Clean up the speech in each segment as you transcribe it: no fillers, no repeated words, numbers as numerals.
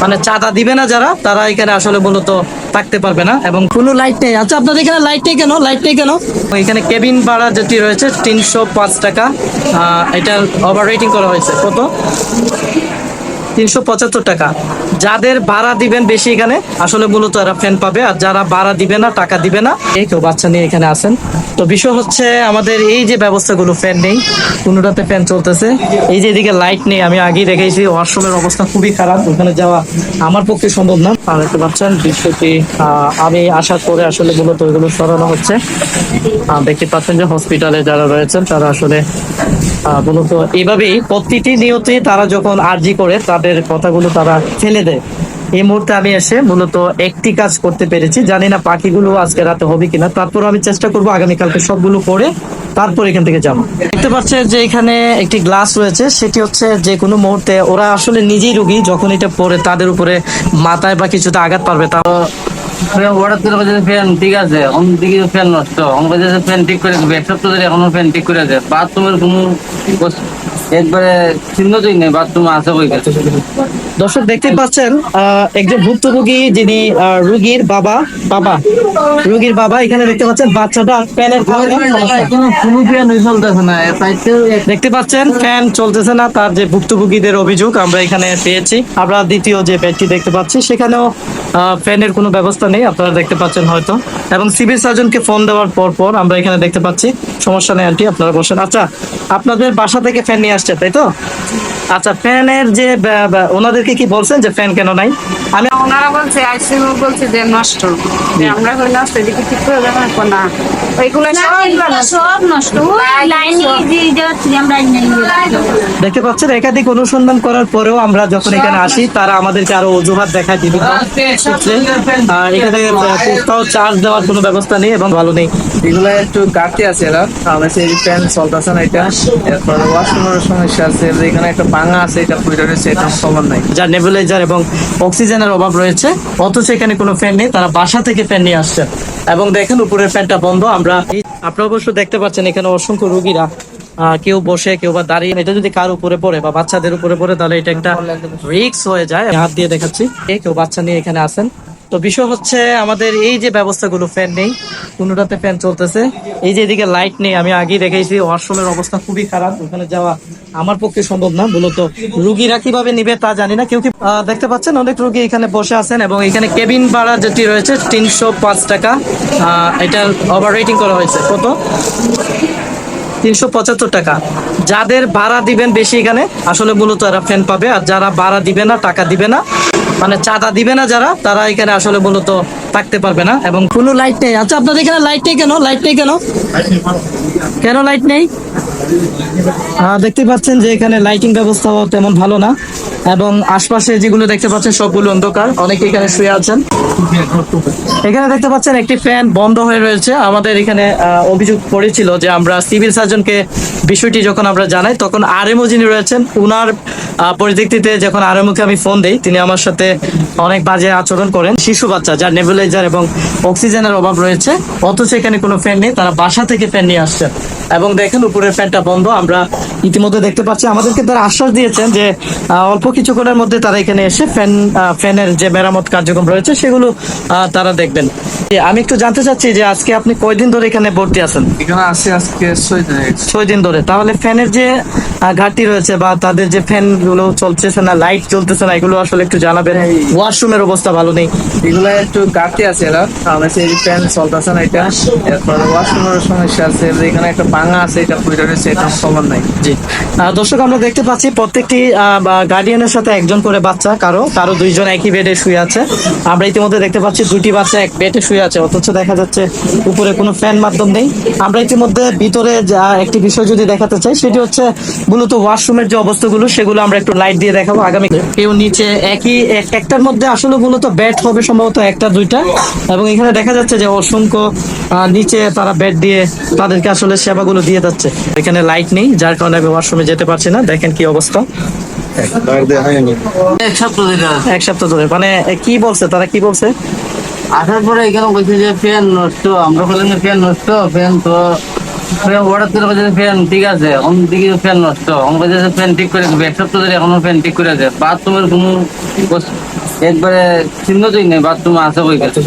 মানে চাঁদা দিবে না যারা, তারা এখানে আসলে মূলত থাকতে পারবে না এবং কোনো লাইট নেই। আচ্ছা, আপনাদের এখানে লাইট নেই কেন? লাইট নেই কেন? এখানে কেবিন ভাড়া যেটি রয়েছে 305 টাকা। এটা ওভার রেটিং করা হয়েছে। কত? 375 টাকা। যাদের ভাড়া দিবেন বেশি এখানে আসলে মূলত এরা ফ্যান পাবে, আর যারা ভাড়া দিবে না, টাকা দিবে না, এই কেউ বাচ্চা নিয়ে এখানে আসেন। তো বিষয় হচ্ছে আমাদের এই যে ব্যবস্থাগুলো, ফ্যান নেই, কোনোটাতে ফ্যান চলতেছে। এই যে এদিকে লাইট নেই, আমি আগেই দেখেছি ওয়াশরুমের অবস্থা খুবই খারাপ, ওখানে যাওয়া আমার পক্ষে সম্ভব না। আর দেখতে পাচ্ছেন বিষয়টি আমি আসার পরে আসলে মূলত ওইগুলো সরানো হচ্ছে। দেখতে পাচ্ছেন যে হসপিটালে যারা রয়েছেন তারা আসলে মূলত এইভাবেই প্রতিটি নিয়তে তারা যখন আর্জি করে তাদের কথাগুলো তারা ফেলে দেয়। এই মুহূর্তে আমি এসে মূলত একটি কাজ করতে পেরেছি, জানি না পাখিগুলো আজকে রাতে হবে কিনা, তারপর আমি চেষ্টা করবো আগামীকালকে সবগুলো করে তারপর এখান থেকে যাবো। দেখতে পাচ্ছেন যে এখানে একটি গ্লাস রয়েছে, সেটি হচ্ছে যে কোনো মুহূর্তে ওরা আসলে নিজেই রোগী, যখন এটা পরে তাদের উপরে মাথায় বা কিছুতে আঘাত পারবে তা ফ্যান ঠিক আছে, অন্যদিকে ফ্যান নষ্ট, ফ্যান ঠিক করে দেবে। এক সপ্তাহ ধরে এখনো ফ্যান ঠিক করে দেয়। বাথরুমের কোনো একবারে চিহ্নই নেই, বাথরুম আছে বই গেছে। দর্শক দেখতে পাচ্ছেন একজন ভুক্তভোগী, যিনি রোগীর বাবা বাবা রোগীর বাবা, এখানে দেখতে পাচ্ছেন বাচ্চাটা ফ্যানের কোনো ফ্যান চলতেছে না। দেখতে পাচ্ছেন ফ্যান চলতেছে না, তার যে ভুক্তভোগীদের অভিযোগ আমরা এখানে পেয়েছি। আমরা দ্বিতীয় যে বেডটি দেখতে পাচ্ছি সেখানেও ফ্যানের কোনো ব্যবস্থা নেই, আপনারা দেখতে পাচ্ছেন হয়তো। এবং সিভিল সার্জনকে ফোন দেওয়ার পর আমরা এখানে দেখতে পাচ্ছি সমস্যা নেই আন্টি, আপনারা বসেন। আচ্ছা, আপনাদের বাসা থেকে ফ্যান নিয়ে আসছে তাই তো? আচ্ছা, ফ্যানের যে ওনাদেরকে কি বলছেন যে ফ্যান কেন নাই? আমি ওনারা বলছে আইসিইউ বলছে যে নষ্ট, যে আমরা কই নষ্ট, এদিকে ঠিক করে দেবেন না, ওইগুলো সব নষ্ট। দেখতে পাচ্ছেন একাধিক অনুসন্ধান করার পরেও আমরা যখন এখানে আসি তারা আমাদেরকে আরো অজুহাত দেখায় বিভিন্ন এখানে কোথাও চার্জ দেওয়ার কোনো ব্যবস্থা নেই এবং ভালো নেই। এগুলা একটু ঘাটতি আছে, এরা ফ্যান চলতেছে না, এটা এরপর ওয়াশরুমের সমস্যা আছে, এখানে একটা ভাঙা আছে, এটা ফুটে রয়েছে, এটা খবর নাই। যার নেবুলাইজার এবং অক্সিজেনের অভাব রয়েছে, অথচ এখানে কোনো ফ্যান নেই, তারা বাসা থেকে ফ্যান নিয়ে আসছেন। এবং দেখেন উপরের ফ্যানটা বন্ধ। আপনারা অবশ্য দেখতে পাচ্ছেন এখানে অসংখ্য রোগীরা কেউ বসে কেউ বা দাঁড়িয়ে। এটা যদি কার উপরে পড়ে বা বাচ্চাদের উপরে পড়ে তাহলে এটা একটা রিস্ক হয়ে যায়। হাত দিয়ে দেখাচ্ছি, কেউ বাচ্চা নিয়ে এখানে আসেন। তো বিষয় হচ্ছে আমাদের এই যে ব্যবস্থাগুলো, ফ্যান নেই, কোনোটাতে ফ্যান চলতেছে। এই যে এদিকে লাইট নেই, আমি আগেই দেখেছি ওয়াশরুমের অবস্থা খুবই খারাপ, ওখানে যাওয়া আমার পক্ষে সম্ভব না। মূলত রুগীরা কিভাবে নিবে তা জানি না। কেউ কি দেখতে পাচ্ছেন অনেক রুগী এখানে বসে আছেন এবং এখানে কেবিন ভাড়া যেটি রয়েছে 305 টাকা। এটা ওভার রেটিং করা হয়েছে। কত? 375 টাকা। যাদের ভাড়া দিবেন বেশি এখানে আসলে মূলত এরা ফ্যান পাবে, আর যারা ভাড়া দিবে না, টাকা দিবে না, মানে চাঁদা দিবে না যারা, তারা এখানে আসলে মূলত থাকতে পারবে না এবং কোনো লাইট নেই। আচ্ছা, আপনাদের এখানে লাইট নেই কেন? লাইট নেই কেন? কেন লাইট নেই? দেখতে পাচ্ছেন যে এখানে লাইটিং ব্যবস্থাও তেমন ভালো না এবং আশপাশে যেগুলো দেখতে পাচ্ছেন সবগুলো অন্ধকার। অনেকে এখানে শুয়ে আছেন। এখানে দেখতে পাচ্ছেন একটি ফ্যান বন্ধ হয়ে রয়েছে। আমাদের এখানে অভিযোগ পড়েছিল যে আমরা সিভিল সার্জনকে বিষয়টি যখন আমরা জানাই, তখন আরএমও যিনি রয়েছেন উনার পরিপ্রেক্ষিতে যখন আরএমওকে আমি ফোন দেই, তিনি আমার সাথে অনেক বাজে আচরণ করেন। শিশু বাচ্চা যার নেবুলাইজার এবং অক্সিজেনের অভাব রয়েছে, অথচ এখানে কোনো ফ্যান নেই, তারা বাসা থেকে ফ্যান নিয়ে আসছেন। এবং দেখেন উপরের ফ্যানটা বন্ধ। আমরা ইতিমধ্যে দেখতে পাচ্ছি, আমাদেরকে তারা আশ্বাস দিয়েছেন যে অল্প কিছুক্ষণের মধ্যে তারা এখানে এসে ফ্যানের যে মেরামত কার্যক্রম রয়েছে সেগুলো তারা দেখবেন। আমি একটু জানতে চাচ্ছি যে আজকে আপনি কয়দিন ধরে এখানে ভর্তি আছেন? এখানে আসছে আজকে 6 দিন ধরে। তাহলে ফ্যানের যে ঘাটতি রয়েছে বা তাদের যে ফ্যান গুলো চলতেছে না, লাইট চলতেছে না, এগুলো আসলে একটু জানাবেন। ওয়াশরুমের অবস্থা ভালো নেই, এগুলা একটু ঘাটতি আছে, এরা ফ্যান চলতেছে না, এটা এরপর ওয়াশরুমের সমস্যা আছে, এখানে একটা ভাঙা আছে, এটা ফুটে রয়েছে, এটা খবর নাই। জি দর্শক, আমরা দেখতে পাচ্ছি প্রত্যেকটি গার্ডিয়ানের সাথে একজন করে বাচ্চা, কারো 2জন একই বেডে শুয়ে আছে। আমরা ইতিমধ্যে দেখতে পাচ্ছি 2টি বাচ্চা এক বেডে শুয়ে আছে, অথচ দেখা যাচ্ছে উপরে কোনো ফ্যান মাধ্যম নেই। আমরা ইতিমধ্যে ভিতরে একটি বিষয় যদি দেখাতে চাই, সেটি হচ্ছে মূলত ওয়াশরুমের যে অবস্থাগুলো, সেগুলো আমরা একটু লাইট দিয়ে দেখাবো আগামী। কেউ নিচে একটার মধ্যে আসলে মূলত বেড হবে সম্ভবত 1-2টা, এবং এখানে দেখা যাচ্ছে যে অসংখ্য নিচে তারা বেড দিয়ে তাদেরকে আসলে সেবাগুলো দিয়ে যাচ্ছে। এখানে লাইট নেই, যার কারণে আমি ওয়াশরুমে যেতে পারছি না। দেখেন কি অবস্থা। এক সপ্তাহ ধরে মানে কি বলছে তারা? কি বলছে? আসার পরে এখানে বলছে যে ফ্যান নষ্ট, আমরা বললাম ফ্যান নষ্ট, ফ্যান তো অর্ডার দিলে বলছে ফ্যান ঠিক আছে, এখন দিকে ফ্যান নষ্ট, এখন বলছে ফ্যান ঠিক করে দেবে, এক সপ্তাহ ধরে এখনো ফ্যান ঠিক করে দেয়। বাথরুমের কোনো একবারে চিহ্নই নেই, বাথরুম আছে ওই কাছে।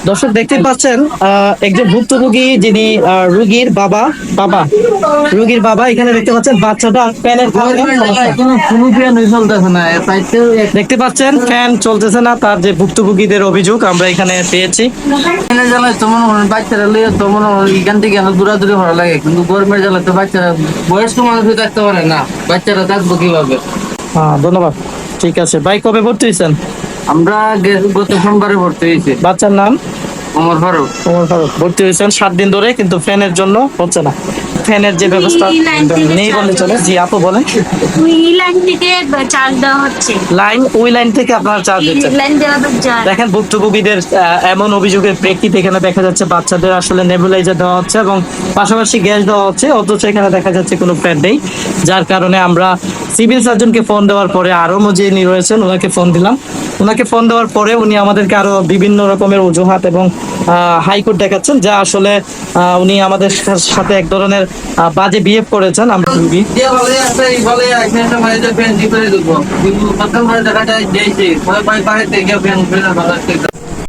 দর্শক দেখতে পাচ্ছেন একজন ভুক্তভোগী যিনি রোগীর বাবা রোগীর বাবা এখানে দেখতে পাচ্ছেন বাচ্চাটা ফ্যানের কারণে সমস্যা। কোনো ফ্যান চলতেছে না, তাইতেও দেখতে পাচ্ছেন ফ্যান চলতেছে না, তার যে ভুক্তভোগীদের অভিযোগ আমরা এখানে পেয়েছি। ফ্যানের জ্বালায় তো মনে হয় বাচ্চারা লইয়া তো মনে হয় এখান থেকে দূরাদূরি ভালো লাগে, কিন্তু গরমের জ্বালায় তো বাচ্চারা বয়স্ক মানুষই থাকতে পারে না, বাচ্চারা থাকবো কিভাবে? হ্যাঁ ধন্যবাদ। ঠিক আছে ভাই, কবে ভর্তি হয়েছেন? আমরা গত সোমবারে ভর্তি হয়েছি। বাচ্চার নাম? ওমর ফারুক। ওমর ফারুক। ভর্তি হয়েছেন 7 দিন ধরে, কিন্তু ফ্যানের জন্য হচ্ছে না। ফ্যানের যে ব্যবস্থা নেই বলে চলে। জি আপু বলেন। ওই লাইন থেকে চার্জ দেওয়া হচ্ছে, ওই লাইন থেকে আপনারা চার্জ দিচ্ছেন। লাইন দেওয়া তো যায়। দেখেন ভুক্তভোগীদের এমন অভিযোগের প্রেক্ষিতে এখানে দেখা যাচ্ছে বাচ্চাদের আসলে নেবুলাইজার দেওয়া হচ্ছে এবং পাশাপাশি গ্যাস দেওয়া হচ্ছে, অথচ এখানে দেখা যাচ্ছে কোনো ফ্যান নেই। যার কারণে আমরা সিভিল সার্জনকে ফোন দেওয়ার পরে, আরো যিনি রয়েছেন ওনাকে ফোন দিলাম। ওনাকে ফোন দেওয়ার পরে উনি আমাদেরকে আরো বিভিন্ন রকমের অজুহাত এবং হাইকোর্ট দেখাচ্ছেন, যা আসলে উনি আমাদের সাথে এক ধরনের বাজে বিহেভ করেছেন। আমরা রুগী ভালো আছে, ভালো আছে, ফ্যান ঠিক করে দেবো, কিন্তু দেখা যায় যে বাইরে থেকে ফ্যান ভালো